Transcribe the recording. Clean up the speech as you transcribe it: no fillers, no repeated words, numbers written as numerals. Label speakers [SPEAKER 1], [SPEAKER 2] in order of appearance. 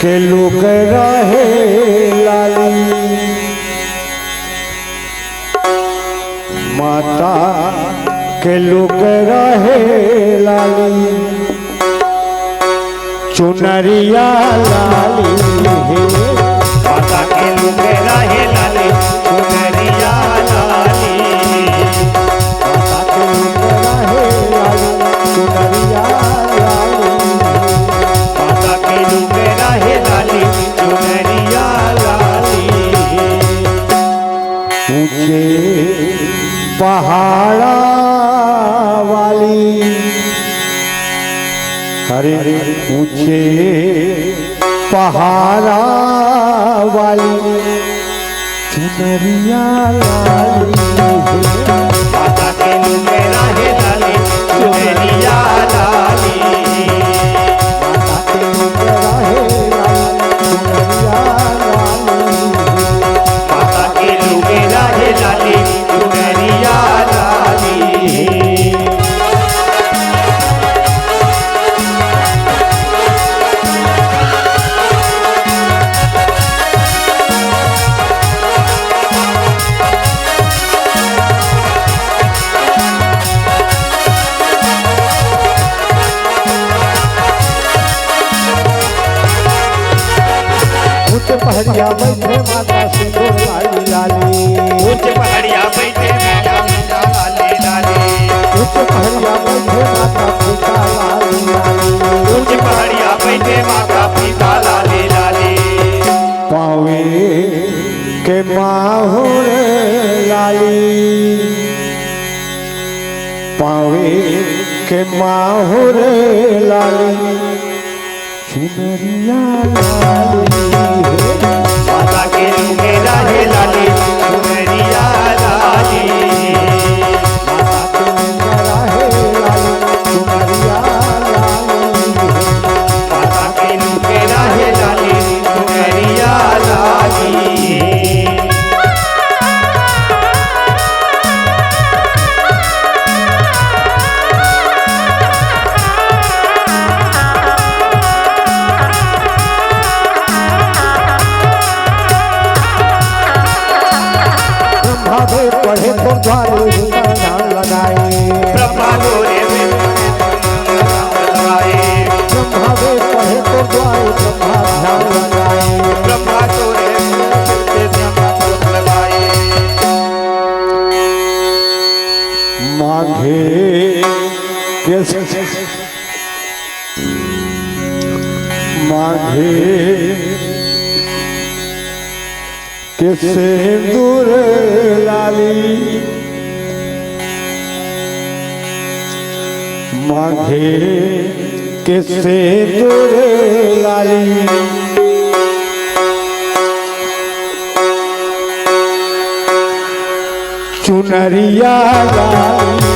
[SPEAKER 1] के लोग रहे लाली माता के लोग रहे लाली चुनरिया लाली
[SPEAKER 2] माता के लोग रहे लाली चुनरिया लाली
[SPEAKER 1] माता के लोग रहे लाली चुनरिया लाली
[SPEAKER 2] माता के लोग रहे लाली चुनरिया लाली
[SPEAKER 1] ऊंचे पहाड़ा वाली हरे ऊंचे पहाड़ा वाली चुनरिया लाली
[SPEAKER 2] माता के लोग रहे लाली चुनरिया लाली
[SPEAKER 1] माता के लोग रहे लाली चुनरिया लाली
[SPEAKER 2] माता के लोग रहे लाली चुनरिया लाली
[SPEAKER 1] ऊंचे पहाड़िया बैठे माता सिंदूर लाली लाली
[SPEAKER 2] ऊंच पहाड़िया बैठे माता सीता लाली लाली
[SPEAKER 1] ऊंचे पहाड़िया बैठे माता पिता लाली लाली
[SPEAKER 2] ऊंच पहाड़िया बैठे माता पिता लाली लाली
[SPEAKER 1] पावे के माहुर लाली पावे के माहुर लाली चुनरिया लाली
[SPEAKER 2] माता के लोग रहे लाली चुनरिया लाली
[SPEAKER 1] माता के लोग रहे लाली चुनरिया लाली
[SPEAKER 2] माता के लोग रहे लाली चुनरिया लाली
[SPEAKER 1] ब्रह्मादेव पढ़े तो द्वारे ध्यान लगाए
[SPEAKER 2] ब्रह्मा गोरे में लगाए
[SPEAKER 1] ब्रह्मादेव पढ़े तो द्वारे ब्रह्मा ध्यान लगाए
[SPEAKER 2] ब्रह्मा गोरे में लगाए
[SPEAKER 1] माघे माघे के सिंदूर लाली माघे के सिंदूर लाली चुनरिया लाली